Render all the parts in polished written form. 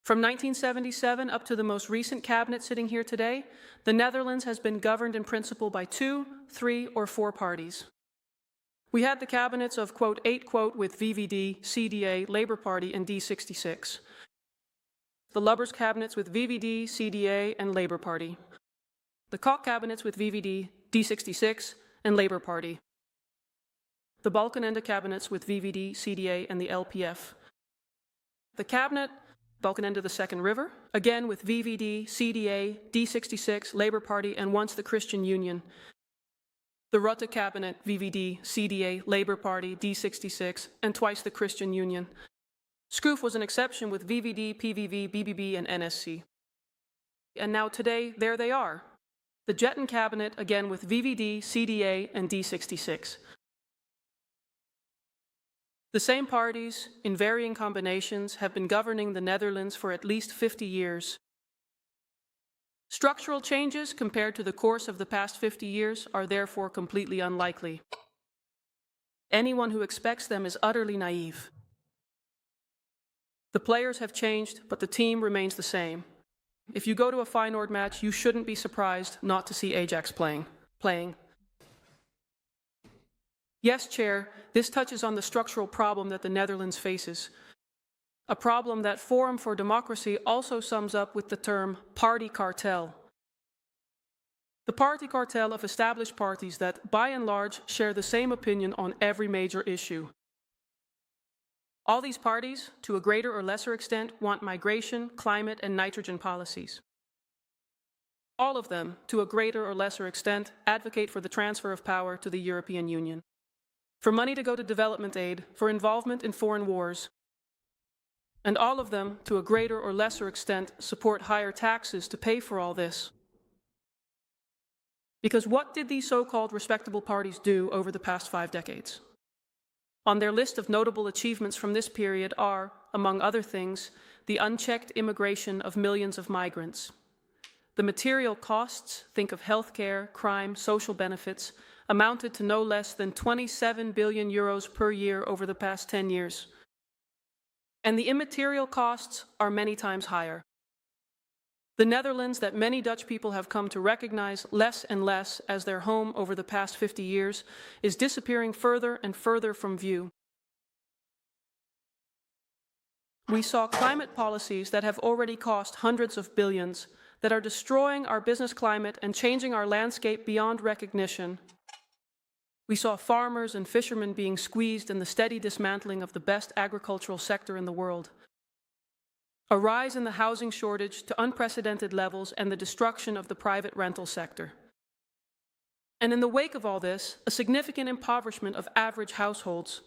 From 1977 up to the most recent cabinet sitting here today, the Netherlands has been governed in principle by 2, 3, or 4 parties. We had the cabinets of, quote, 8, quote, with VVD, CDA, Labour Party, and D66. The Lubbers cabinets with VVD, CDA, and Labour Party. The Kok cabinets with VVD, D66, and Labour Party. The Balkenende cabinets with VVD, CDA, and the LPF. The cabinet, Balkenende the Second River, again with VVD, CDA, D66, Labour Party, and once the Christian Union. The Rutte cabinet, VVD, CDA, Labour Party, D66, and twice the Christian Union. Scroof was an exception with VVD, PVV, BBB, and NSC. And now today, there they are. The Jetten cabinet, again with VVD, CDA, and D66. The same parties, in varying combinations, have been governing the Netherlands for at least 50 years. Structural changes compared to the course of the past 50 years are therefore completely unlikely. Anyone who expects them is utterly naive. The players have changed, but the team remains the same. If you go to a Feyenoord match, you shouldn't be surprised not to see Ajax playing. Yes, Chair, this touches on the structural problem that the Netherlands faces. A problem that Forum for Democracy also sums up with the term party cartel. The party cartel of established parties that, by and large, share the same opinion on every major issue. All these parties, to a greater or lesser extent, want migration, climate, and nitrogen policies. All of them, to a greater or lesser extent, advocate for the transfer of power to the European Union, for money to go to development aid, for involvement in foreign wars. And all of them, to a greater or lesser extent, support higher taxes to pay for all this. Because what did these so-called respectable parties do over the past 5 decades? On their list of notable achievements from this period are, among other things, the unchecked immigration of millions of migrants. The material costs, think of healthcare, crime, social benefits, amounted to no less than 27 billion euros per year over the past 10 years. And the immaterial costs are many times higher. The Netherlands, that many Dutch people have come to recognize less and less as their home over the past 50 years, is disappearing further and further from view. We saw climate policies that have already cost hundreds of billions, that are destroying our business climate and changing our landscape beyond recognition. We saw farmers and fishermen being squeezed in the steady dismantling of the best agricultural sector in the world. A rise in the housing shortage to unprecedented levels and the destruction of the private rental sector. And in the wake of all this, a significant impoverishment of average households.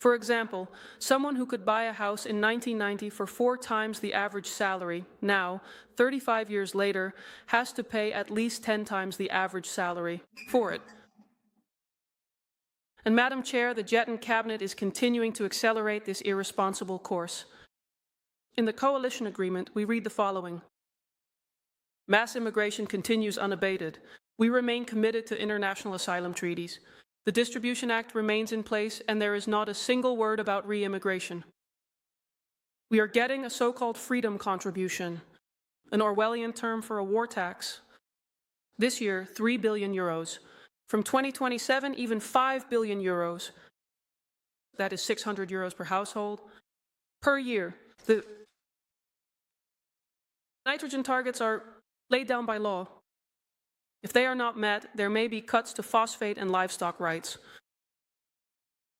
For example, someone who could buy a house in 1990 for 4 times the average salary, now, 35 years later, has to pay at least 10 times the average salary for it. And Madam Chair, the Jetten cabinet is continuing to accelerate this irresponsible course. In the coalition agreement, we read the following. Mass immigration continues unabated. We remain committed to international asylum treaties. The Distribution Act remains in place, and there is not a single word about re-immigration. We are getting a so-called freedom contribution, an Orwellian term for a war tax. This year, 3 billion euros. From 2027, even 5 billion euros. That is 600 euros per household. Per year. The nitrogen targets are laid down by law. If they are not met, there may be cuts to phosphate and livestock rights.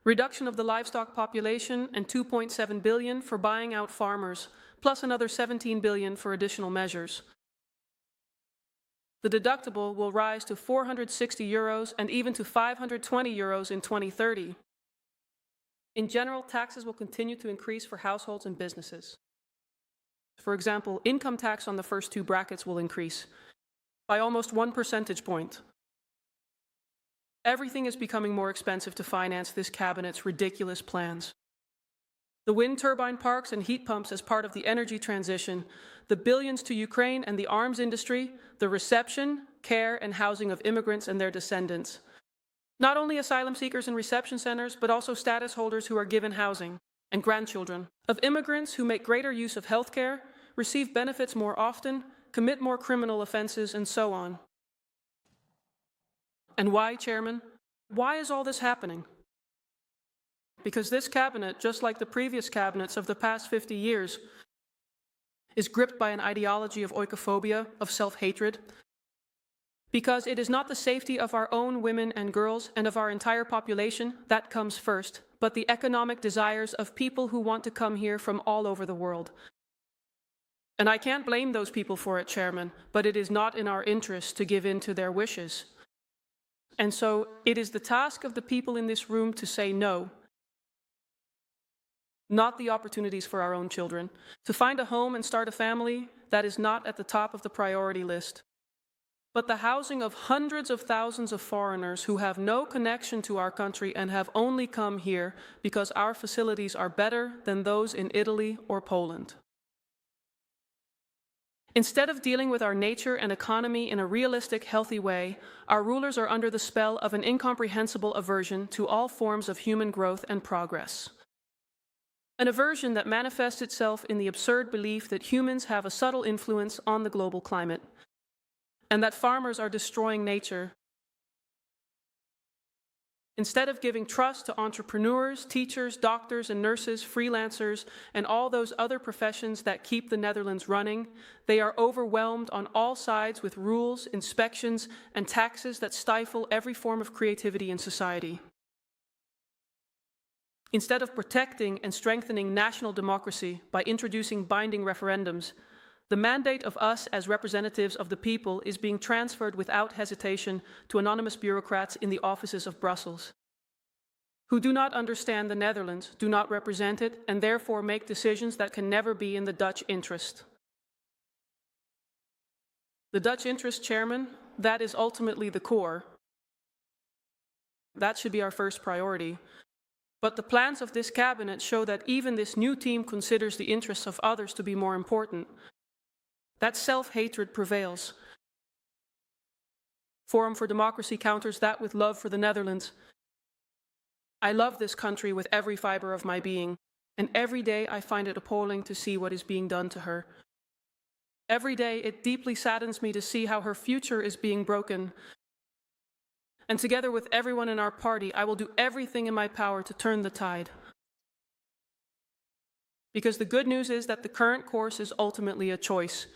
Reduction of the livestock population and 2.7 billion for buying out farmers, plus another 17 billion for additional measures. The deductible will rise to 460 euros and even to 520 euros in 2030. In general, taxes will continue to increase for households and businesses. For example, income tax on the first 2 brackets will increase by almost 1 percentage point. Everything is becoming more expensive to finance this cabinet's ridiculous plans. The wind turbine parks and heat pumps as part of the energy transition, the billions to Ukraine and the arms industry, the reception, care, and housing of immigrants and their descendants. Not only asylum seekers in reception centers, but also status holders who are given housing. and grandchildren, of immigrants who make greater use of healthcare, receive benefits more often, commit more criminal offenses, and so on. And why, Chairman? Why is all this happening? Because this cabinet, just like the previous cabinets of the past 50 years, is gripped by an ideology of oikophobia, of self-hatred, because it is not the safety of our own women and girls and of our entire population that comes first, but the economic desires of people who want to come here from all over the world. And I can't blame those people for it, Chairman, but it is not in our interest to give in to their wishes. And so it is the task of the people in this room to say no, not the opportunities for our own children, to find a home and start a family. That is not at the top of the priority list. But the housing of hundreds of thousands of foreigners who have no connection to our country and have only come here because our facilities are better than those in Italy or Poland. Instead of dealing with our nature and economy in a realistic, healthy way, our rulers are under the spell of an incomprehensible aversion to all forms of human growth and progress. An aversion that manifests itself in the absurd belief that humans have a subtle influence on the global climate, and that farmers are destroying nature. Instead of giving trust to entrepreneurs, teachers, doctors and nurses, freelancers, and all those other professions that keep the Netherlands running, they are overwhelmed on all sides with rules, inspections, and taxes that stifle every form of creativity in society. Instead of protecting and strengthening national democracy by introducing binding referendums, the mandate of us as representatives of the people is being transferred without hesitation to anonymous bureaucrats in the offices of Brussels, who do not understand the Netherlands, do not represent it, and therefore make decisions that can never be in the Dutch interest. The Dutch interest, Chairman, that is ultimately the core. That should be our first priority. But the plans of this cabinet show that even this new team considers the interests of others to be more important. That self-hatred prevails. Forum for Democracy counters that with love for the Netherlands. I love this country with every fiber of my being, and every day I find it appalling to see what is being done to her. Every day it deeply saddens me to see how her future is being broken. And together with everyone in our party, I will do everything in my power to turn the tide. Because the good news is that the current course is ultimately a choice,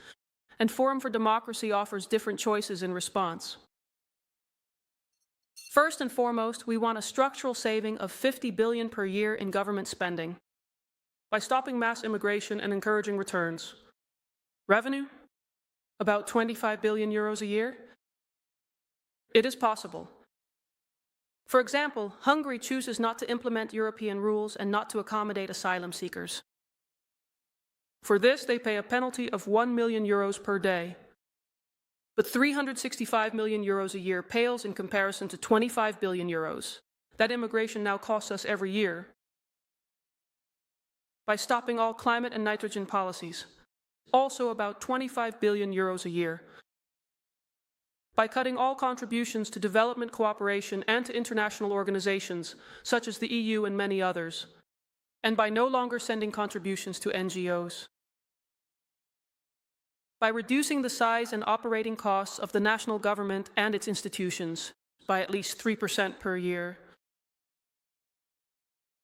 and Forum for Democracy offers different choices in response. First and foremost, we want a structural saving of 50 billion per year in government spending by stopping mass immigration and encouraging returns. Revenue? About 25 billion euros a year? It is possible. For example, Hungary chooses not to implement European rules and not to accommodate asylum seekers. For this, they pay a penalty of 1 million euros per day. But 365 million euros a year pales in comparison to 25 billion euros that immigration now costs us every year. By stopping all climate and nitrogen policies, also about 25 billion euros a year. By cutting all contributions to development cooperation and to international organizations, such as the EU and many others, and by no longer sending contributions to NGOs. By reducing the size and operating costs of the national government and its institutions by at least 3% per year.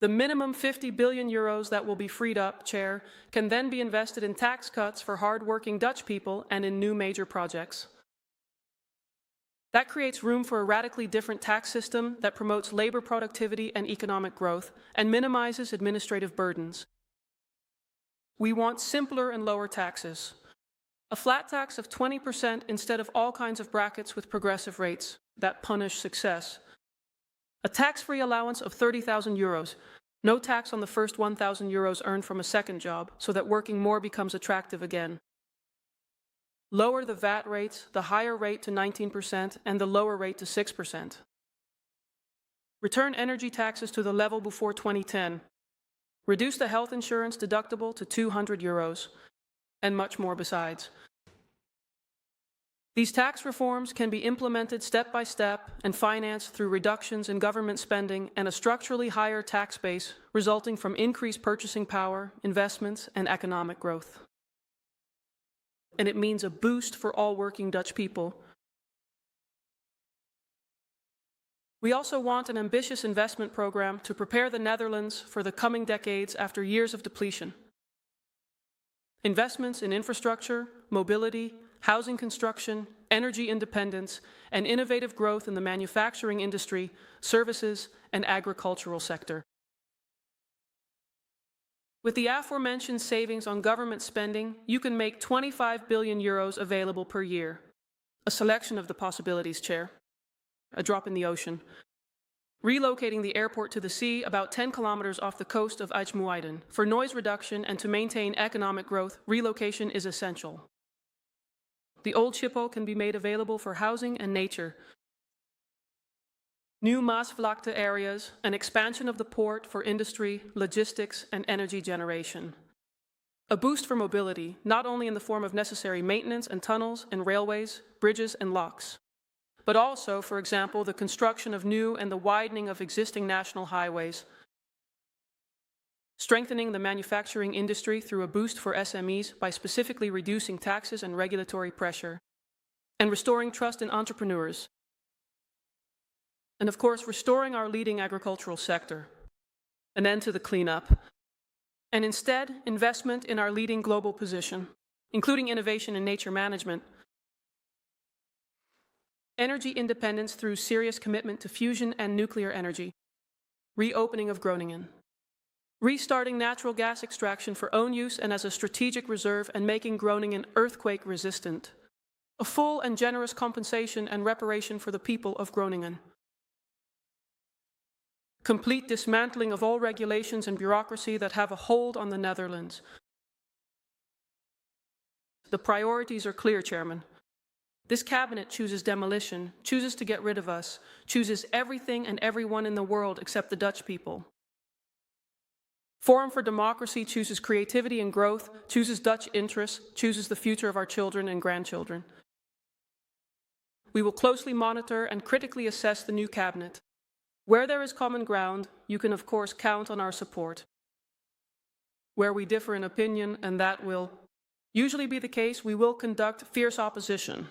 The minimum 50 billion euros that will be freed up, Chair, can then be invested in tax cuts for hard-working Dutch people and in new major projects. That creates room for a radically different tax system that promotes labor productivity and economic growth and minimizes administrative burdens. We want simpler and lower taxes. A flat tax of 20% instead of all kinds of brackets with progressive rates that punish success. A tax-free allowance of 30,000 euros. No tax on the first 1,000 euros earned from a second job so that working more becomes attractive again. Lower the VAT rate, the higher rate to 19% and the lower rate to 6%. Return energy taxes to the level before 2010. Reduce the health insurance deductible to 200 euros, and much more besides. These tax reforms can be implemented step by step and financed through reductions in government spending and a structurally higher tax base resulting from increased purchasing power, investments, and economic growth. And it means a boost for all working Dutch people. We also want an ambitious investment program to prepare the Netherlands for the coming decades after years of depletion. Investments in infrastructure, mobility, housing construction, energy independence, and innovative growth in the manufacturing industry, services, and agricultural sector. With the aforementioned savings on government spending, you can make 25 billion euros available per year. A selection of the possibilities, Chair. A drop in the ocean. Relocating the airport to the sea about 10 kilometers off the coast of IJmuiden. For noise reduction and to maintain economic growth, relocation is essential. The old Schiphol can be made available for housing and nature. New Maasvlakte areas, an expansion of the port for industry, logistics, and energy generation. A boost for mobility, not only in the form of necessary maintenance and tunnels and railways, bridges and locks, but also, for example, the construction of new and the widening of existing national highways, strengthening the manufacturing industry through a boost for SMEs by specifically reducing taxes and regulatory pressure, and restoring trust in entrepreneurs. And of course, restoring our leading agricultural sector, an end to the cleanup, and instead investment in our leading global position, including innovation in nature management, energy independence through serious commitment to fusion and nuclear energy, reopening of Groningen, restarting natural gas extraction for own use and as a strategic reserve and making Groningen earthquake resistant, a full and generous compensation and reparation for the people of Groningen, complete dismantling of all regulations and bureaucracy that have a hold on the Netherlands. The priorities are clear, Chairman. This cabinet chooses demolition, chooses to get rid of us, chooses everything and everyone in the world except the Dutch people. Forum for Democracy chooses creativity and growth, chooses Dutch interests, chooses the future of our children and grandchildren. We will closely monitor and critically assess the new cabinet. Where there is common ground, you can of course count on our support. Where we differ in opinion, and that will usually be the case, we will conduct fierce opposition.